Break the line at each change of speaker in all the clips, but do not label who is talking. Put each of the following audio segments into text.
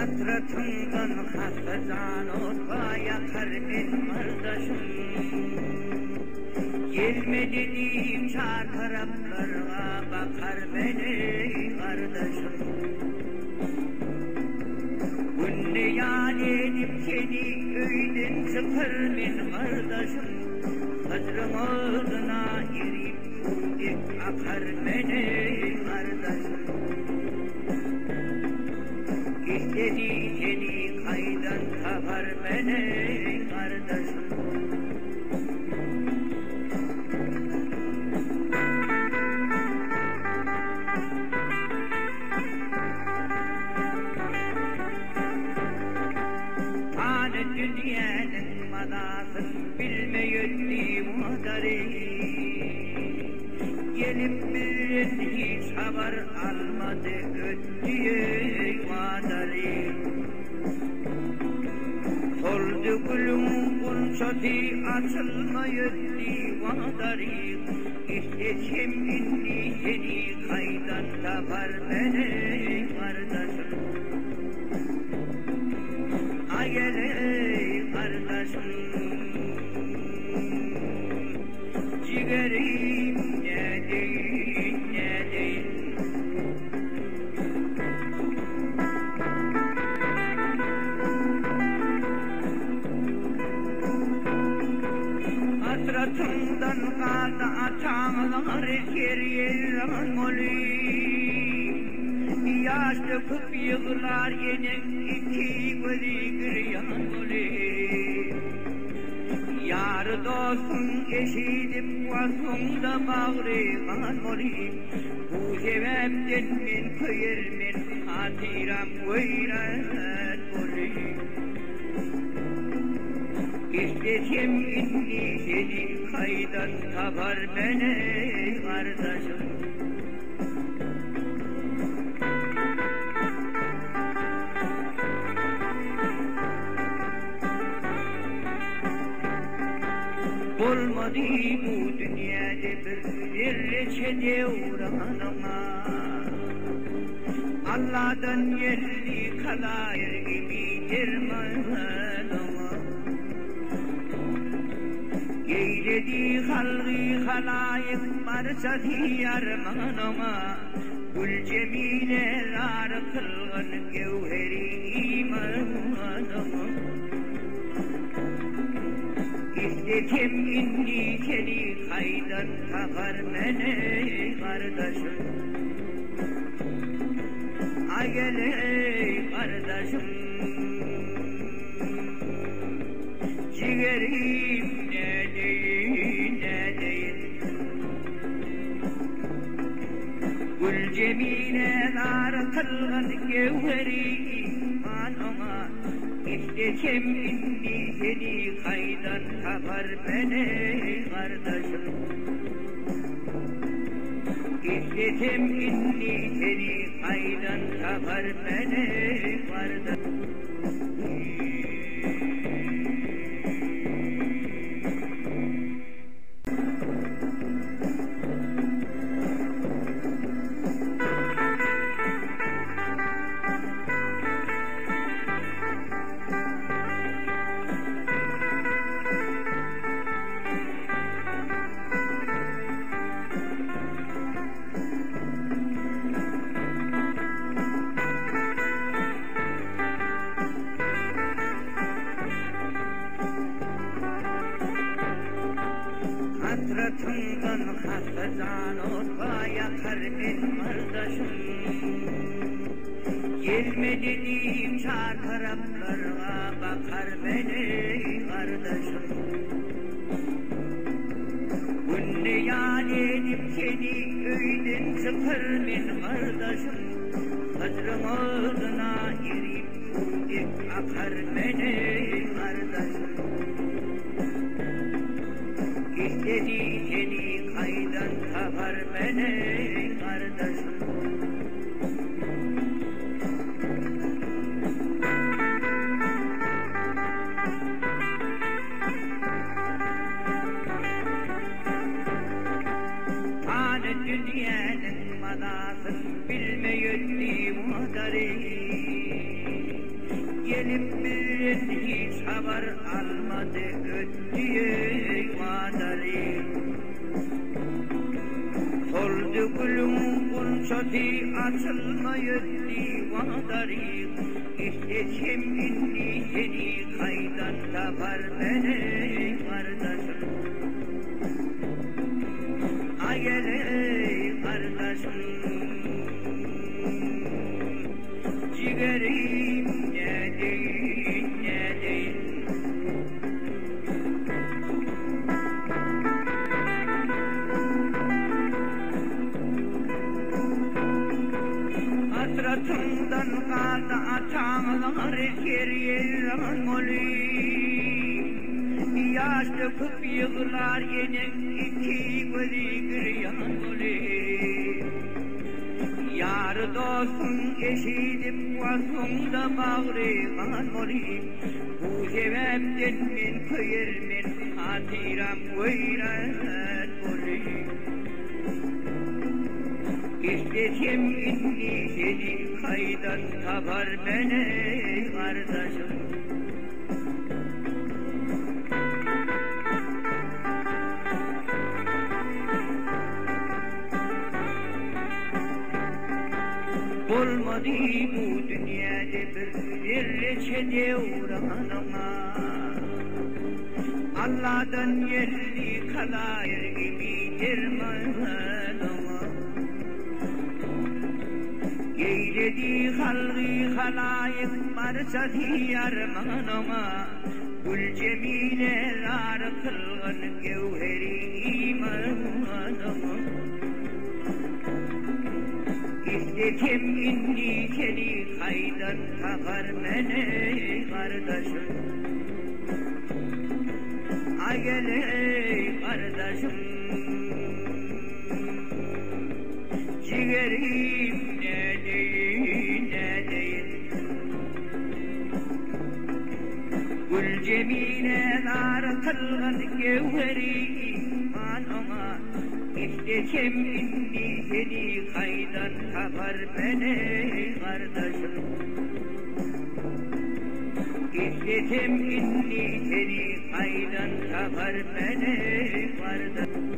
Hasratından hafızan olsa yakar benim kardeşim. Gelme dediğim çar taraflara bakar beni kardeşim. Günde yad edip seni öyden çıkar benim kardeşim. Hazrım ağzına girip kudek akar beni kardeşim. İstedi seni kaydan tapar beni kardeşim. Tanrı dünyanın madasın bilmeyöttü muhtarı. Gelip bir hiç haber almadı öttüye madarı. Soldu gülüm bulçatı açılmayöttü madarı. İstesem indi seni kaydan tapar beni kardeşim. Ayele kardeşim. Ciğerim ne değil ne değil. Hasratından kaldı açanlar geriye olay. Yaş döküp yığılar yine iki gözü gıryan olay. Yar dostun eşidip vasfında bağrıman olay. Bu sebepten men kıyırmen hatiram gayret olay. İstesem indi seni kaydan tapar beni kardeşim. Olmadı bu dünyada bir reçete uğranama. Allah'tan yerli kalar gibidir manama. Eyledi halgı halayık marsatı yarmanama. Gül cemileler kılgın gevheri imanama. İstedim indi seni kaydan takar beni kardeşim. Ayele kardeşim. Ciğerim ne değil ne değil. Gül cemileler kılgın gevheri imanıma. İstesem indi seni kaydan tapar beni kardeşim. İstesem indi seni kaydan tapar beni kardeşim. Hasratından hafızan olsa yakar benim kardeşim. Gelme dediğim çar taraflara bakar beni kardeşim. Günde yad edip seni öyden çıkar benim kardeşim. Hazrım ağzına girip kudek akar beni kardeşim. İstedi seni kaydan tapar beni kardeşim. Tanrı dünyanın madasın bilmeyöttü muhtarı. gelip bir hiç haber almadı ötüye madari. Soldu gülüm bunçati açılmayı divadari. İşte şimdi seni kaydan tapar beni kardeşim. Ayele kardeşim. Ciğerim ne değil ne değil. Hasratımdan kaldı atağlar geriye olay. Yaş döküp yığılar yenen iki gözü gıryan olay. Yar dostum eşidip vasfımda bağrıman olay. Bu sebepten men kıyırmen hatiram gayret olay. İstesem inni seni kaydan tapar beni kardeşim. Olmadı bu dünyada bir reçe devranıma. Allah'tan yerli kalar gibi dermanıma. Eyledi halgı halayık marsati yarmanıma. Gül cemileler kılgın gevheri imanıma. İstedim inni seni kaydan takar beni kardeşim. Ayele kardeşim. Ciğerim ne değil ne değil. Gül cemileler kılgın gevheri imanıma. İstesem inni seni kaydan tapar beni kardeşim. İstesem inni seni kaydan tapar beni kardeşim.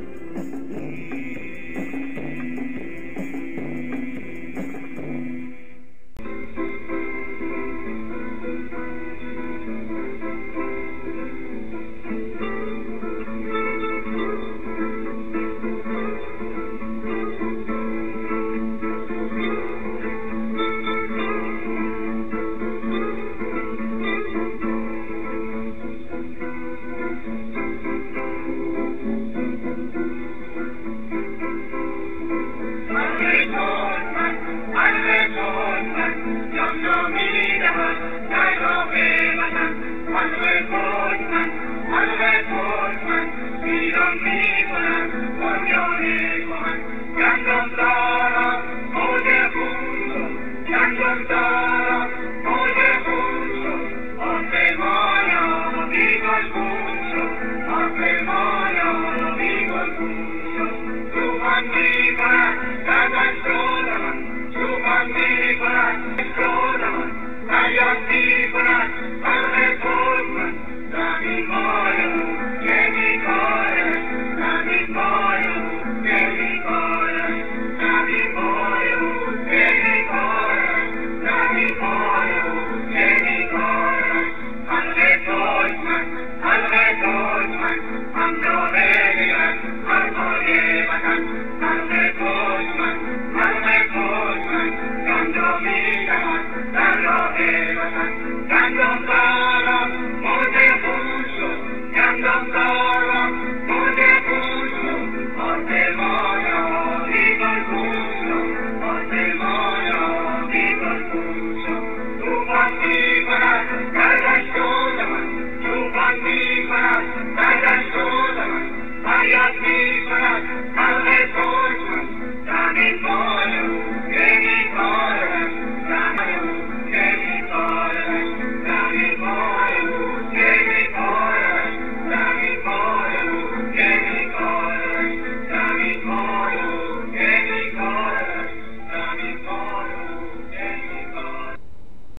Hayat